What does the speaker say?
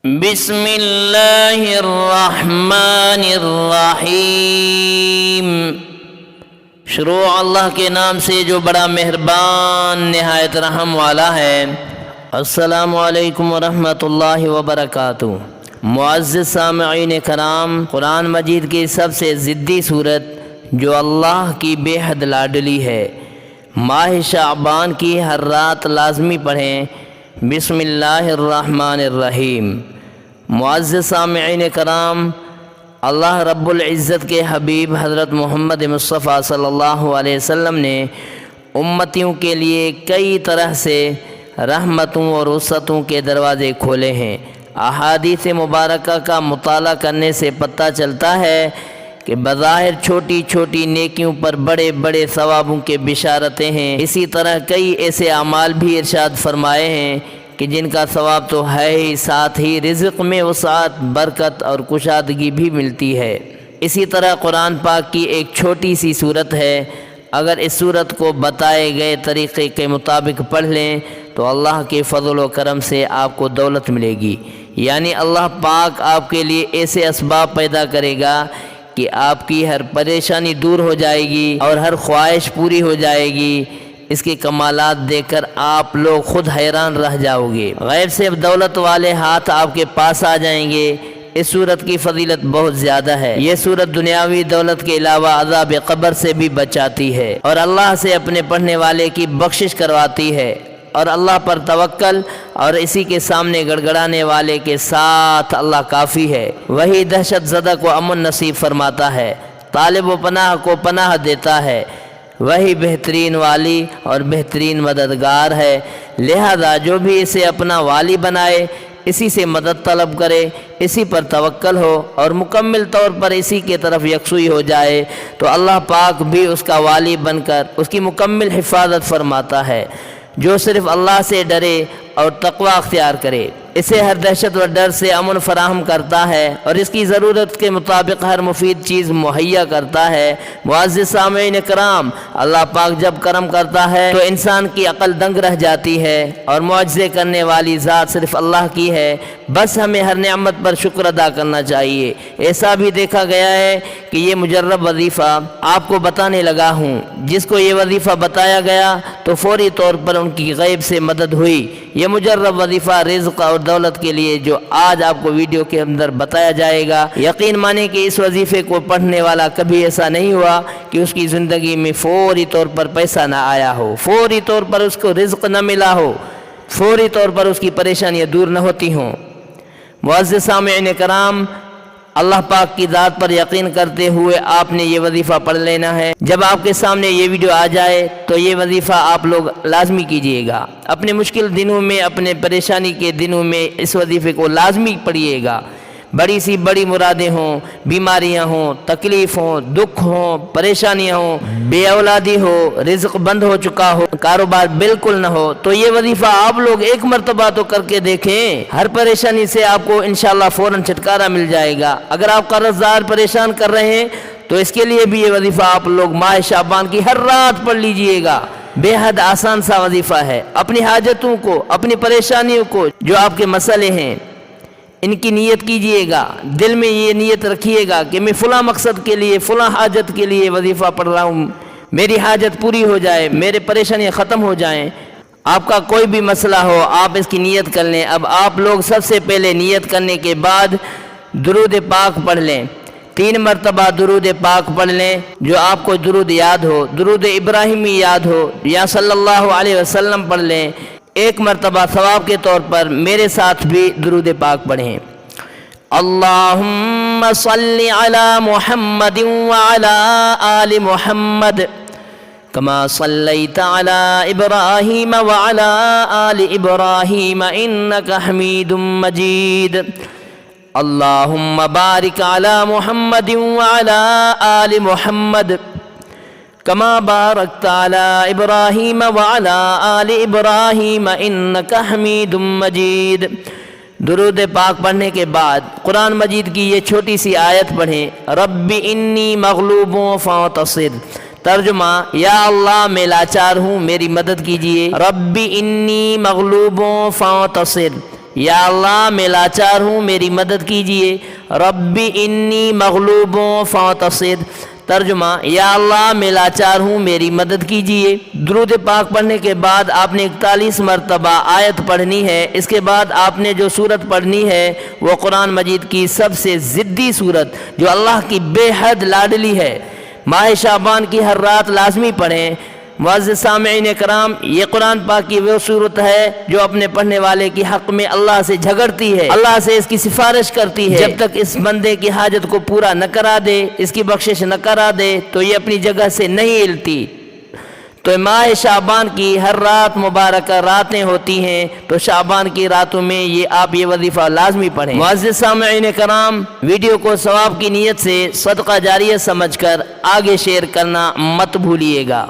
بسم اللہ الرحمن الرحیم۔ شروع اللہ کے نام سے جو بڑا مہربان نہایت رحم والا ہے۔ السلام علیکم ورحمۃ اللہ وبرکاتہ۔ معزز سامعین کرام، قرآن مجید کی سب سے ضدی صورت جو اللہ کی بے حد لاڈلی ہے، ماہ شعبان کی ہر رات لازمی پڑھیں بسم اللہ الرحمن الرحیم۔ معزز سامعین کرام، اللہ رب العزت کے حبیب حضرت محمد مصطفیٰ صلی اللہ علیہ وسلم نے امتیوں کے لیے کئی طرح سے رحمتوں اور وسعتوں کے دروازے کھولے ہیں۔ احادیث مبارکہ کا مطالعہ کرنے سے پتہ چلتا ہے کہ بظاہر چھوٹی چھوٹی نیکیوں پر بڑے بڑے ثوابوں کے بشارتیں ہیں۔ اسی طرح کئی ایسے اعمال بھی ارشاد فرمائے ہیں کہ جن کا ثواب تو ہے ہی، ساتھ ہی رزق میں وسعت، برکت اور کشادگی بھی ملتی ہے۔ اسی طرح قرآن پاک کی ایک چھوٹی سی صورت ہے، اگر اس صورت کو بتائے گئے طریقے کے مطابق پڑھ لیں تو اللہ کے فضل و کرم سے آپ کو دولت ملے گی، یعنی اللہ پاک آپ کے لیے ایسے اسباب پیدا کرے گا کہ آپ کی ہر پریشانی دور ہو جائے گی اور ہر خواہش پوری ہو جائے گی۔ اس کے کمالات دیکھ کر آپ لوگ خود حیران رہ جاؤ گے۔ غیب سے دولت والے ہاتھ آپ کے پاس آ جائیں گے۔ اس صورت کی فضیلت بہت زیادہ ہے۔ یہ صورت دنیاوی دولت کے علاوہ عذاب قبر سے بھی بچاتی ہے اور اللہ سے اپنے پڑھنے والے کی بخشش کرواتی ہے، اور اللہ پر توکل اور اسی کے سامنے گڑگڑانے والے کے ساتھ اللہ کافی ہے۔ وہی دہشت زدہ کو امن نصیب فرماتا ہے، طالب و پناہ کو پناہ دیتا ہے، وہی بہترین والی اور بہترین مددگار ہے۔ لہذا جو بھی اسے اپنا والی بنائے، اسی سے مدد طلب کرے، اسی پر توکل ہو اور مکمل طور پر اسی کے طرف یکسوئی ہو جائے تو اللہ پاک بھی اس کا والی بن کر اس کی مکمل حفاظت فرماتا ہے۔ جو صرف اللہ سے ڈرے اور تقوی اختیار کرے، اسے ہر دہشت و ڈر سے امن فراہم کرتا ہے اور اس کی ضرورت کے مطابق ہر مفید چیز مہیا کرتا ہے۔ معزز سامعین کرام، اللہ پاک جب کرم کرتا ہے تو انسان کی عقل دنگ رہ جاتی ہے، اور معجزے کرنے والی ذات صرف اللہ کی ہے۔ بس ہمیں ہر نعمت پر شکر ادا کرنا چاہیے۔ ایسا بھی دیکھا گیا ہے کہ یہ مجرب وظیفہ آپ کو بتانے لگا ہوں، جس کو یہ وظیفہ بتایا گیا تو فوری طور پر ان کی غیب سے مدد ہوئی۔ یہ مجرب وظیفہ رزق اور دولت کے لیے جو آج آپ کو ویڈیو کے اندر بتایا جائے گا، یقین مانیں کہ اس وظیفے کو پڑھنے والا کبھی ایسا نہیں ہوا کہ اس کی زندگی میں فوری طور پر پیسہ نہ آیا ہو، فوری طور پر اس کو رزق نہ ملا ہو، فوری طور پر اس کی پریشانیاں دور نہ ہوتی ہوں۔ معزز سامعین کرام، اللہ پاک کی ذات پر یقین کرتے ہوئے آپ نے یہ وظیفہ پڑھ لینا ہے۔ جب آپ کے سامنے یہ ویڈیو آ جائے تو یہ وظیفہ آپ لوگ لازمی کیجئے گا۔ اپنے مشکل دنوں میں، اپنے پریشانی کے دنوں میں اس وظیفے کو لازمی پڑھیے گا۔ بڑی سی بڑی مرادیں ہوں، بیماریاں ہوں، تکلیف ہوں، دکھ ہوں، پریشانیاں ہوں، بے اولادی ہو، رزق بند ہو چکا ہو، کاروبار بالکل نہ ہو، تو یہ وظیفہ آپ لوگ ایک مرتبہ تو کر کے دیکھیں۔ ہر پریشانی سے آپ کو انشاءاللہ فوراً چھٹکارا مل جائے گا۔ اگر آپ قرض دار پریشان کر رہے ہیں تو اس کے لیے بھی یہ وظیفہ آپ لوگ ماہ شعبان کی ہر رات پڑھ لیجئے گا۔ بے حد آسان سا وظیفہ ہے۔ اپنی حاجتوں کو، اپنی پریشانیوں کو، جو آپ کے مسئلے ہیں، ان کی نیت کیجئے گا۔ دل میں یہ نیت رکھیے گا کہ میں فلاں مقصد کے لیے، فلاں حاجت کے لیے وظیفہ پڑھ رہا ہوں، میری حاجت پوری ہو جائے، میرے پریشانیاں ختم ہو جائیں۔ آپ کا کوئی بھی مسئلہ ہو، آپ اس کی نیت کر لیں۔ اب آپ لوگ سب سے پہلے نیت کرنے کے بعد درود پاک پڑھ لیں۔ 3 مرتبہ درود پاک پڑھ لیں۔ جو آپ کو درود یاد ہو، درود ابراہیمی یاد ہو یا صلی اللہ علیہ وسلم پڑھ لیں۔ 1 مرتبہ ثواب کے طور پر میرے ساتھ بھی درود پاک پڑھیں۔ اللہم صلی علی محمد وعلی آل محمد کما صلیت علی ابراہیم وعلی آل ابراہیم انکا حمید مجید۔ اللہم بارک علی محمد وعلی آل محمد کما بارکت علی ابراہیم وعلی آل ابراہیم انکا حمید مجید۔ درود پاک پڑھنے کے بعد قرآن مجید کی یہ چھوٹی سی آیت پڑھیں، رب انی مغلوب فانتصر۔ ترجمہ، یا اللہ میں لاچار ہوں، میری مدد کیجئے۔ رب انی مغلوب فانتصر، یا اللہ میں لاچار ہوں میری مدد کیجئے۔ ربی انی مغلوب فانتصر، ترجمہ یا اللہ میں لاچار ہوں میری مدد کیجئے۔ درود پاک پڑھنے کے بعد آپ نے 41 مرتبہ آیت پڑھنی ہے۔ اس کے بعد آپ نے جو سورت پڑھنی ہے وہ قرآن مجید کی سب سے ضدی سورت جو اللہ کی بے حد لاڈلی ہے۔ ماہ شعبان کی ہر رات لازمی پڑھیں۔ معزز سامعین کرام، یہ قرآن پاک کی وہ صورت ہے جو اپنے پڑھنے والے کی حق میں اللہ سے جھگڑتی ہے، اللہ سے اس کی سفارش کرتی ہے۔ جب تک اس بندے کی حاجت کو پورا نہ کرا دے، اس کی بخشش نہ کرا دے تو یہ اپنی جگہ سے نہیں ہلتی۔ تو ماہ شعبان کی ہر رات مبارکہ راتیں ہوتی ہیں، تو شعبان کی راتوں میں آپ یہ وظیفہ لازمی پڑھیں۔ معزز سامعین کرام، ویڈیو کو ثواب کی نیت سے صدقہ جاریہ سمجھ کر آگے شیئر کرنا مت بھولیے گا۔